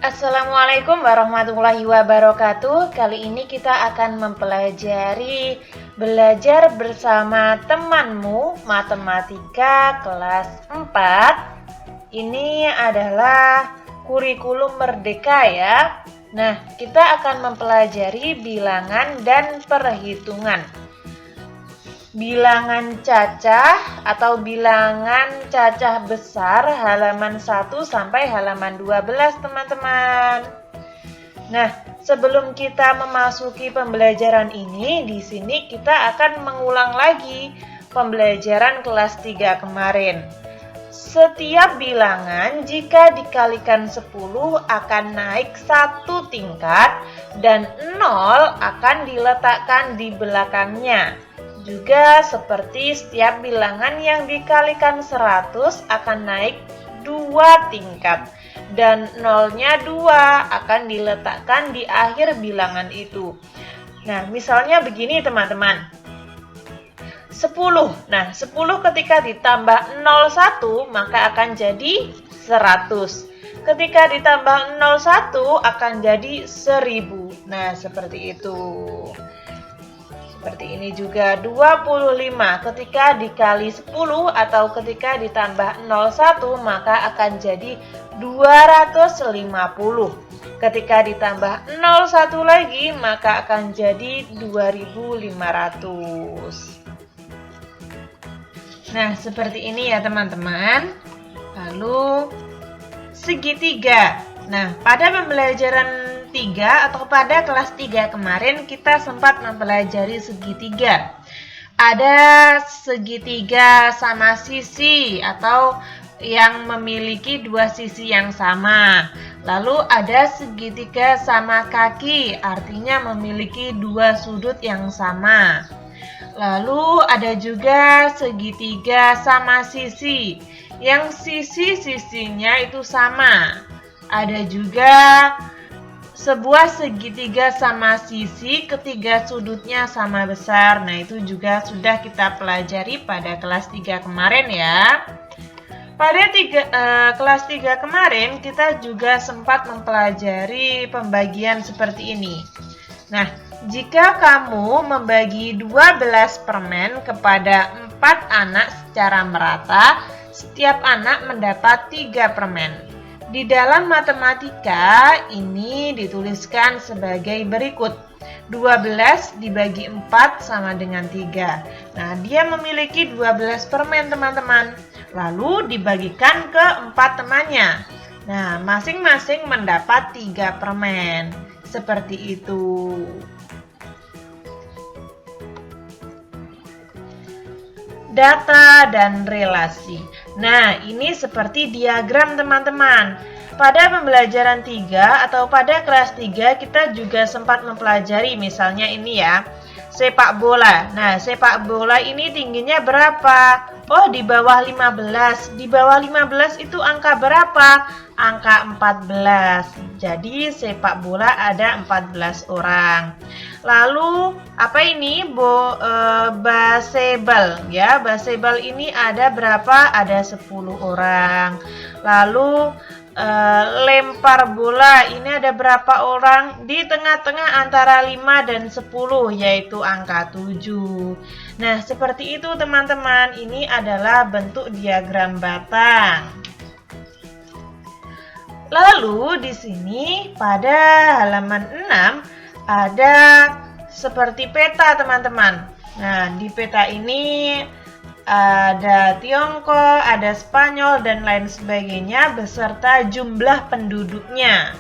Assalamualaikum warahmatullahi wabarakatuh. Kali ini kita akan mempelajari belajar bersama temanmu matematika kelas 4. Ini adalah kurikulum merdeka ya. Nah, kita akan mempelajari bilangan dan perhitungan. Bilangan cacah atau bilangan cacah besar halaman 1 sampai halaman 12, teman-teman. Nah, sebelum kita memasuki pembelajaran ini, di sini kita akan mengulang lagi pembelajaran kelas 3 kemarin. Setiap bilangan jika dikalikan 10 akan naik 1 tingkat dan 0 akan diletakkan di belakangnya. Juga seperti setiap bilangan yang dikalikan 100 akan naik 2 tingkat dan nolnya 2 akan diletakkan di akhir bilangan itu. Nah, misalnya begini teman-teman. 10. Nah, 10 ketika ditambah 01 maka akan jadi 100. Ketika ditambah 01 akan jadi 1000. Nah, seperti itu. Seperti ini juga 25 ketika dikali 10 atau ketika ditambah 01 maka akan jadi 250. Ketika ditambah 01 lagi maka akan jadi 2500. Nah, seperti ini ya teman-teman. Lalu segitiga. Nah, pada pembelajaran 3 atau pada kelas 3 kemarin kita sempat mempelajari segitiga. Ada segitiga sama sisi atau yang memiliki dua sisi yang sama. Lalu ada segitiga sama kaki, artinya memiliki dua sudut yang sama. Lalu ada juga segitiga sama sisi, yang sisi-sisinya itu sama. Ada juga sebuah segitiga sama sisi, ketiga sudutnya sama besar. Nah, itu juga sudah kita pelajari pada kelas 3 kemarin ya. Pada kelas 3 kemarin, kita juga sempat mempelajari pembagian seperti ini. Nah, jika kamu membagi 12 permen kepada 4 anak secara merata, setiap anak mendapat 3 permen. Di dalam matematika ini dituliskan sebagai berikut. 12 dibagi 4 sama dengan 3. Nah, dia memiliki 12 permen teman-teman. Lalu dibagikan ke 4 temannya. Nah, masing-masing mendapat 3 permen. Seperti itu. Data dan relasi. Nah, ini seperti diagram teman-teman. Pada pembelajaran 3 atau pada kelas 3 kita juga sempat mempelajari misalnya ini ya, sepak bola. Nah, sepak bola ini tingginya berapa? Oh, di bawah 15. Di bawah 15 itu angka berapa? Angka 14. Jadi sepak bola ada 14 orang. Lalu apa ini? Baseball ya. Baseball ini ada berapa? Ada 10 orang. Lalu lempar bola ini ada berapa orang? Di tengah-tengah antara 5 dan 10 yaitu angka 7. Nah, seperti itu teman-teman. Ini adalah bentuk diagram batang. Lalu di sini pada halaman 6 ada seperti peta teman-teman. Nah, di peta ini ada Tiongkok, ada Spanyol dan lain sebagainya beserta jumlah penduduknya.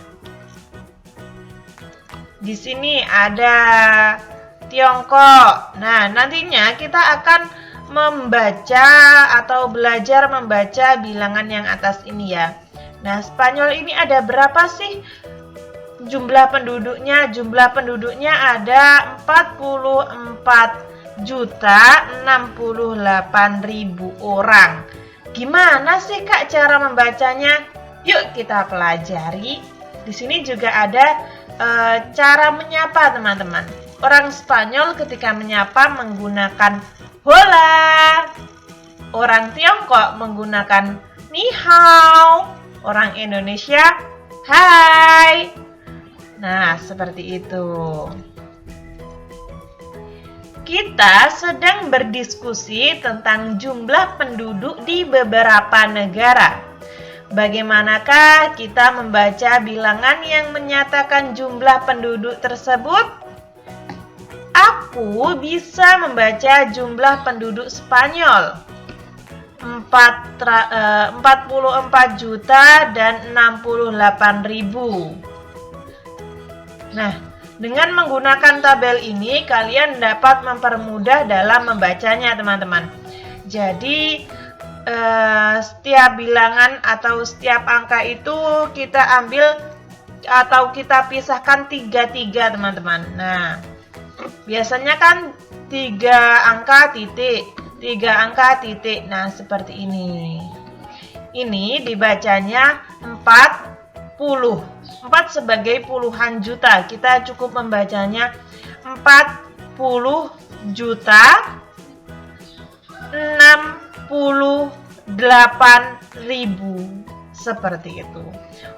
Di sini ada Tiongkok. Nah, nantinya kita akan membaca atau belajar membaca bilangan yang atas ini ya. Nah, Spanyol ini ada berapa sih jumlah penduduknya? Jumlah penduduknya ada 44.068.000 orang. Gimana sih Kak cara membacanya? Yuk kita pelajari. Di sini juga ada cara menyapa teman-teman. Orang Spanyol ketika menyapa menggunakan hola. Orang Tiongkok menggunakan ni hao. Orang Indonesia Hai. Nah, seperti itu. Kita sedang berdiskusi tentang jumlah penduduk di beberapa negara. Bagaimanakah kita membaca bilangan yang menyatakan jumlah penduduk tersebut? Aku bisa membaca jumlah penduduk Spanyol. 44 juta dan 68.000. Nah, dengan menggunakan tabel ini kalian dapat mempermudah dalam membacanya, teman-teman. Jadi setiap bilangan atau setiap angka itu kita ambil atau kita pisahkan 3-3, teman-teman. Nah, biasanya kan 3 angka titik, 3 angka titik. Nah, seperti ini. Ini dibacanya 40. 4 sebagai puluhan juta. Kita cukup membacanya 40 juta 68.000. Seperti itu.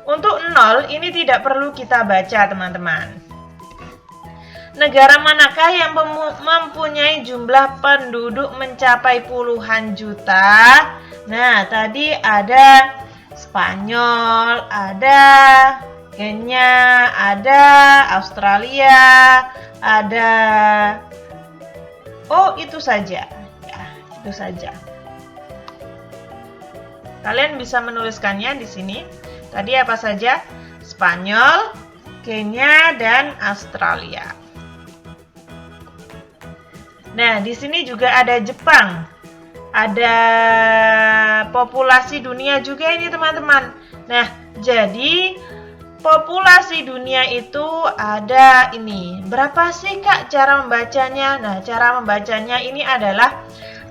Untuk 0 ini tidak perlu kita baca, teman-teman. Negara manakah yang mempunyai jumlah penduduk mencapai puluhan juta? Nah, tadi ada Spanyol, ada Kenya, ada Australia, ada itu saja. Ya, itu saja. Kalian bisa menuliskannya di sini. Tadi apa saja? Spanyol, Kenya, dan Australia. Nah, di sini juga ada Jepang. Ada populasi dunia juga ini, teman-teman. Nah, jadi populasi dunia itu ada ini. Berapa sih, Kak, cara membacanya? Nah, cara membacanya ini adalah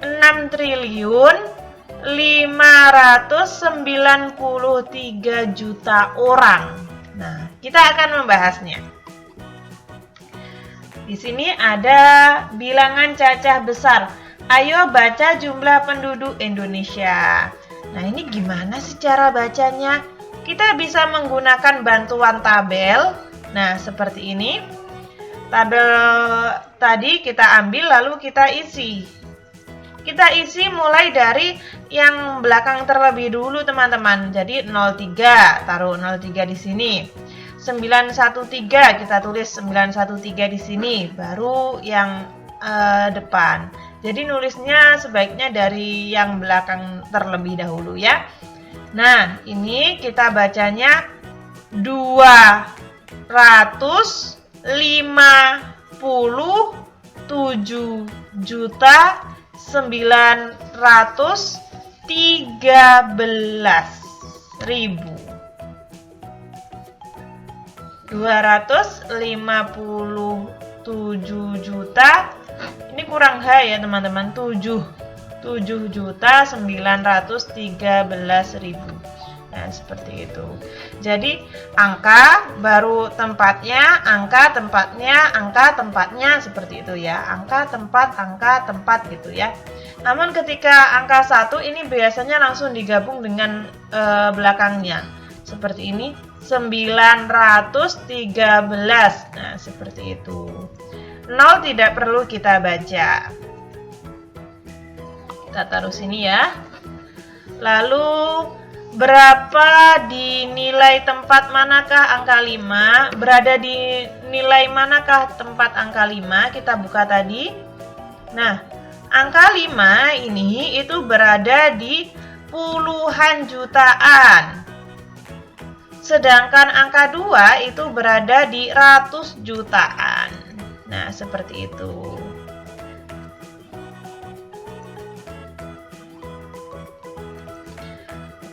6.593 juta orang. Nah, kita akan membahasnya. Di sini ada bilangan cacah besar. Ayo baca jumlah penduduk Indonesia. Nah, ini gimana sih cara bacanya? Kita bisa menggunakan bantuan tabel. Nah, seperti ini. Tabel tadi kita ambil lalu kita isi. Kita isi mulai dari yang belakang terlebih dulu, teman-teman. Jadi 03, taruh 03 di sini. 913 kita tulis 913 di sini, baru yang depan. Jadi nulisnya sebaiknya dari yang belakang terlebih dahulu ya. Nah, ini kita bacanya 257.913.000. 257 juta. Ini kurang H ya, teman-teman. 7.913.000. Nah, seperti itu. Jadi angka baru tempatnya, angka tempatnya seperti itu ya. Angka tempat gitu ya. Namun ketika angka 1 ini biasanya langsung digabung dengan belakangnya. Seperti ini, 913. Nah, seperti itu. 0 tidak perlu kita baca. Kita taruh sini ya. Lalu berapa di nilai tempat manakah angka 5? Berada di nilai manakah tempat angka 5? Kita buka tadi. Nah, angka 5 ini itu berada di puluhan jutaan. Sedangkan angka 2 itu berada di ratus jutaan. Nah, seperti itu.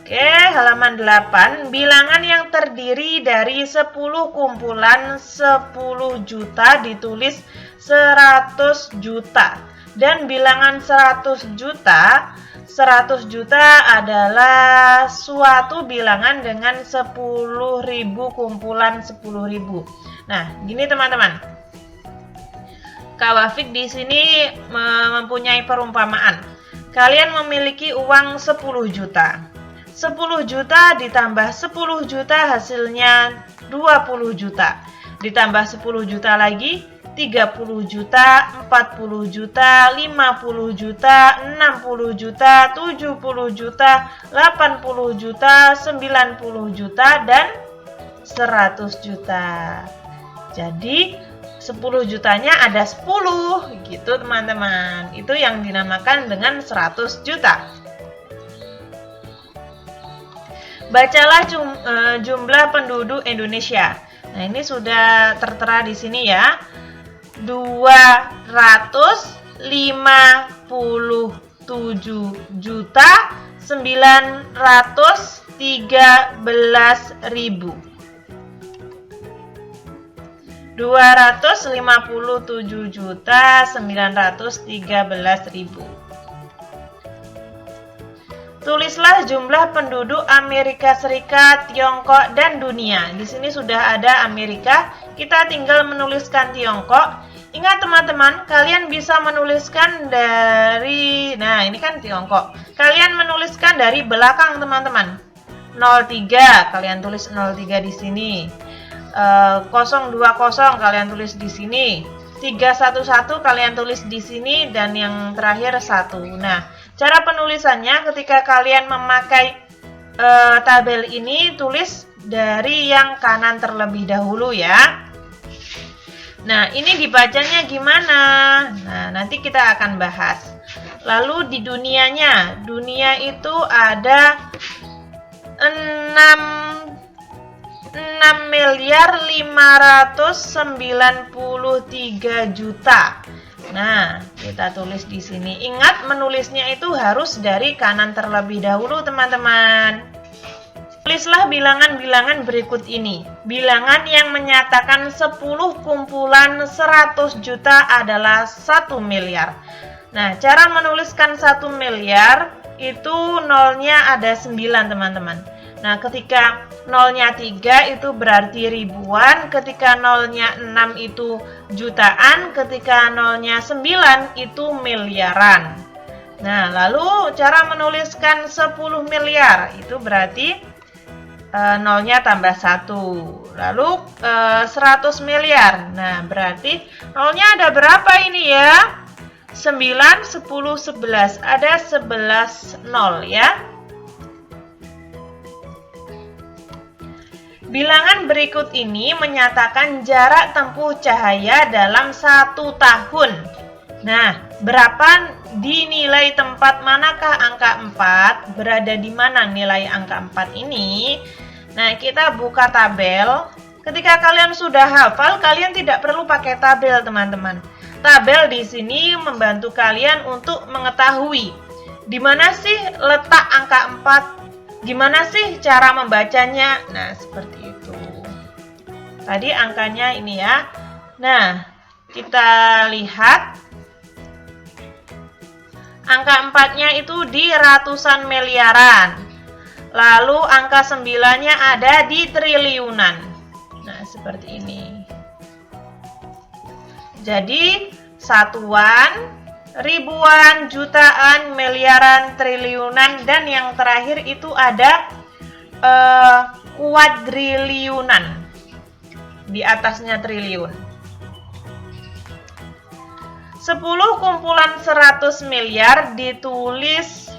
Oke, halaman 8. Bilangan yang terdiri dari 10 kumpulan 10 juta ditulis 100 juta. Dan bilangan 100 juta adalah suatu bilangan dengan 10.000 kumpulan 10.000. Nah, gini teman-teman. Kak Wafik di sini mempunyai perumpamaan. Kalian memiliki uang 10 juta. 10 juta ditambah 10 juta hasilnya 20 juta. Ditambah 10 juta lagi 30 juta, 40 juta, 50 juta, 60 juta, 70 juta, 80 juta, 90 juta, dan 100 juta. Jadi 10 jutanya ada 10 gitu teman-teman. Itu yang dinamakan dengan 100 juta. Bacalah jumlah penduduk Indonesia. Nah, ini sudah tertera di sini ya. 257.913.000. 257.913.000. Tulislah jumlah penduduk Amerika Serikat, Tiongkok, dan dunia. Di sini sudah ada Amerika, kita tinggal menuliskan Tiongkok. Ingat teman-teman, kalian bisa menuliskan dari, nah ini kan Tiongkok. Kalian menuliskan dari belakang teman-teman. 03, kalian tulis 03 di sini. 020 kalian tulis di sini. 311 kalian tulis di sini, dan yang terakhir 1. Nah, cara penulisannya ketika kalian memakai tabel ini, tulis dari yang kanan terlebih dahulu ya. Nah, ini dibacanya gimana? Nah, nanti kita akan bahas. Lalu di dunianya, dunia itu ada 6.593 juta. Nah, kita tulis di sini. Ingat menulisnya itu harus dari kanan terlebih dahulu, teman-teman. Tulislah bilangan-bilangan berikut ini. Bilangan yang menyatakan 10 kumpulan 100 juta adalah 1 miliar. Nah, cara menuliskan 1 miliar itu nolnya ada 9, teman-teman. Nah, ketika nolnya 3 itu berarti ribuan, ketika nolnya 6 itu jutaan, ketika nolnya 9 itu miliaran. Nah, lalu cara menuliskan 10 miliar itu berarti nolnya tambah 1. Lalu 100 miliar. Nah, berarti nolnya ada berapa ini ya? 9, 10, 11. Ada 11 nol ya. Bilangan berikut ini menyatakan jarak tempuh cahaya dalam 1 tahun. Nah, berapa dinilai tempat manakah angka 4? Berada di mana nilai angka 4 ini? Nah, kita buka tabel. Ketika kalian sudah hafal, kalian tidak perlu pakai tabel, teman-teman. Tabel di sini membantu kalian untuk mengetahui di mana sih letak angka 4. Gimana sih cara membacanya? Nah, seperti itu. Tadi angkanya ini ya. Nah, kita lihat. Angka 4-nya itu di ratusan miliaran. Lalu angka 9-nya ada di triliunan. Nah, seperti ini. Jadi, satuan, ribuan, jutaan, miliaran, triliunan, dan yang terakhir itu ada kuadriliunan. Di atasnya triliun. 10 kumpulan 100 miliar ditulis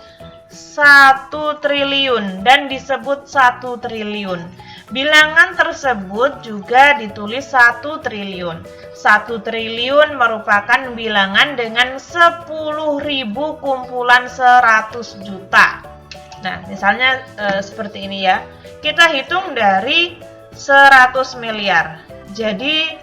1 triliun dan disebut 1 triliun. Bilangan tersebut juga ditulis 1 triliun. 1 triliun merupakan bilangan dengan 10.000 kumpulan 100 juta. Nah, misalnya seperti ini ya. Kita hitung dari 100 miliar. Jadi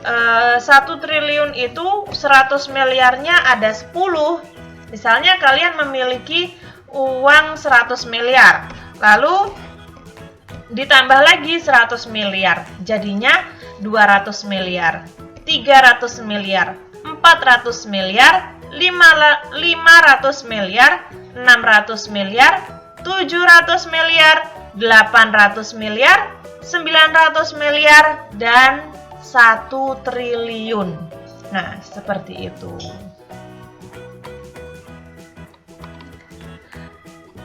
1 triliun itu 100 miliarnya ada 10. Misalnya kalian memiliki uang 100 miliar. Lalu ditambah lagi 100 miliar. Jadinya 200 miliar, 300 miliar, 400 miliar, 500 miliar, 600 miliar, 700 miliar, 800 miliar, 900 miliar, dan 1 triliun. Nah, seperti itu.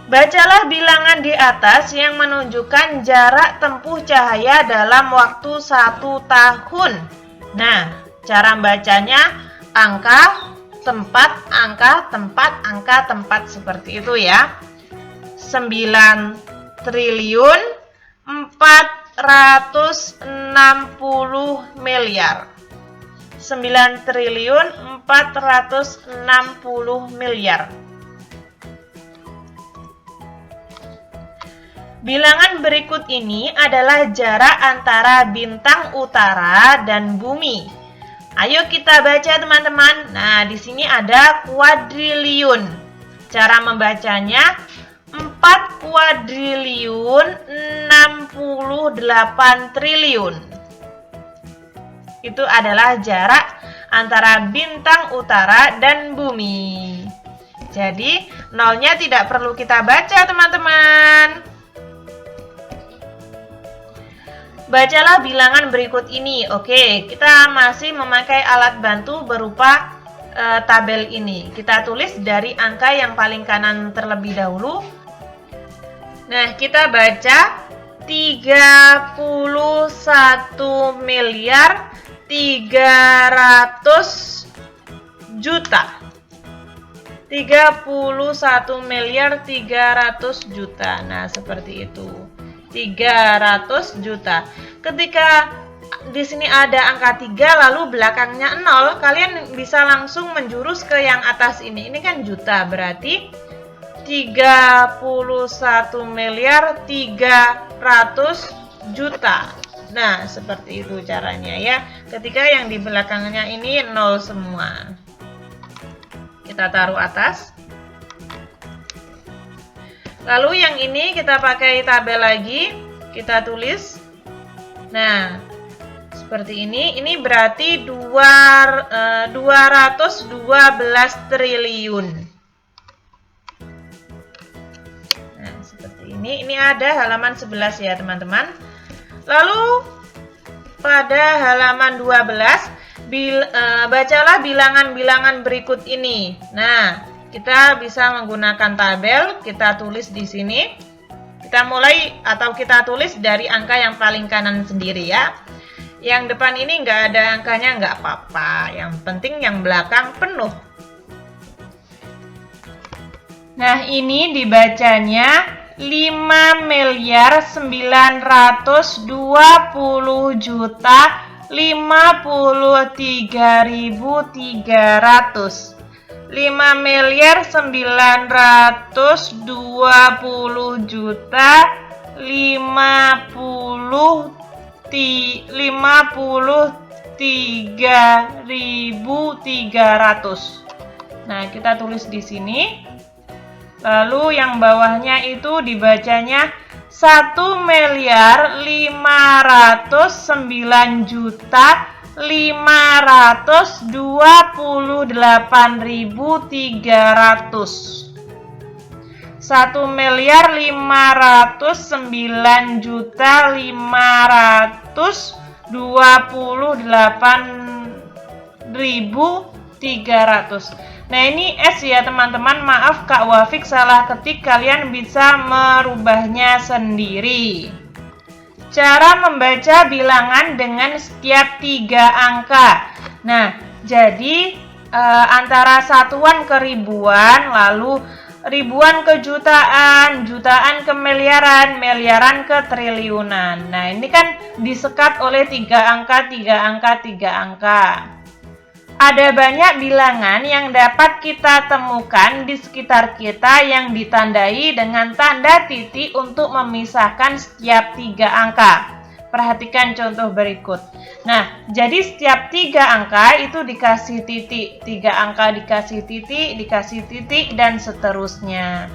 Bacalah bilangan di atas yang menunjukkan jarak tempuh cahaya dalam waktu 1 tahun. Nah, cara bacanya angka, tempat, angka, tempat, angka, tempat seperti itu ya. 9 triliun 460 miliar. 9 triliun 460 miliar. Bilangan berikut ini adalah jarak antara bintang utara dan bumi. Ayo kita baca teman-teman. Nah, di sini ada kuadriliun. Cara membacanya 4 kuadriliun 68 triliun. Itu adalah jarak antara bintang utara dan bumi. Jadi, nolnya tidak perlu kita baca teman-teman. Bacalah bilangan berikut ini. Oke, kita masih memakai alat bantu berupa tabel ini. Kita tulis dari angka yang paling kanan terlebih dahulu. Nah, kita baca 31 miliar 300 juta. 31 miliar 300 juta. Nah, seperti itu. 300 juta. Ketika di sini ada angka 3 lalu belakangnya 0, kalian bisa langsung menjurus ke yang atas ini. Ini kan juta, berarti 31 miliar 300 juta. Nah, seperti itu caranya ya. Ketika yang di belakangnya ini 0 semua. Kita taruh atas. Lalu yang ini kita pakai tabel lagi, kita tulis. Nah, seperti ini. Ini berarti 212 triliun. Nah, seperti ini. Ini ada halaman 11 ya, teman-teman. Lalu pada halaman 12, bacalah bilangan-bilangan berikut ini. Nah, kita bisa menggunakan tabel, kita tulis di sini. Kita mulai atau kita tulis dari angka yang paling kanan sendiri ya. Yang depan ini nggak ada angkanya, nggak apa-apa. Yang penting yang belakang penuh. Nah, ini dibacanya 5 miliar 920 juta 53.300. 5 miliar 920 juta 53.300. Nah, kita tulis di sini. Lalu yang bawahnya itu dibacanya 1 miliar 509 juta 528.300. 1 miliar 509 juta 528.300. Nah, ini S ya teman-teman. Maaf Kak Wafik salah ketik, kalian bisa merubahnya sendiri. Cara membaca bilangan dengan setiap 3 angka. Nah, jadi antara satuan ke ribuan, lalu ribuan ke jutaan, jutaan ke miliaran, miliaran ke triliunan. Nah, ini kan disekat oleh 3 angka, 3 angka, 3 angka. Ada banyak bilangan yang dapat kita temukan di sekitar kita yang ditandai dengan tanda titik untuk memisahkan setiap 3 angka. Perhatikan contoh berikut. Nah, jadi setiap 3 angka itu dikasih titik. 3 angka dikasih titik, dan seterusnya.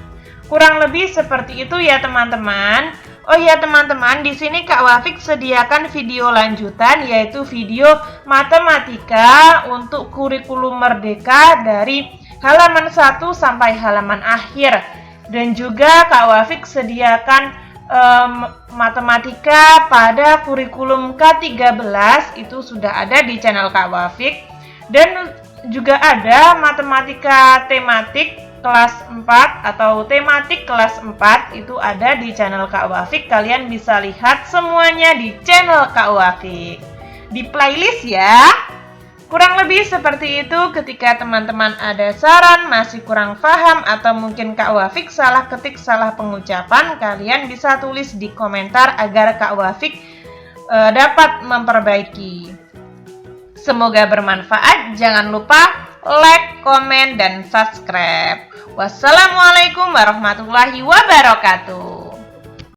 Kurang lebih seperti itu ya teman-teman. Oh ya teman-teman, di sini Kak Wafik sediakan video lanjutan, yaitu video matematika untuk kurikulum merdeka dari halaman 1 sampai halaman akhir. Dan juga Kak Wafik sediakan matematika pada kurikulum K13, itu sudah ada di channel Kak Wafik. Dan juga ada matematika tematik kelas 4 atau tematik kelas 4 itu ada di channel Kak Wafik. Kalian bisa lihat semuanya di channel Kak Wafik. Di playlist ya. Kurang lebih seperti itu. Ketika teman-teman ada saran, masih kurang paham, atau mungkin Kak Wafik salah ketik, salah pengucapan, kalian bisa tulis di komentar agar Kak Wafik dapat memperbaiki. Semoga bermanfaat. Jangan lupa like, komen, dan subscribe. Wassalamualaikum warahmatullahi wabarakatuh.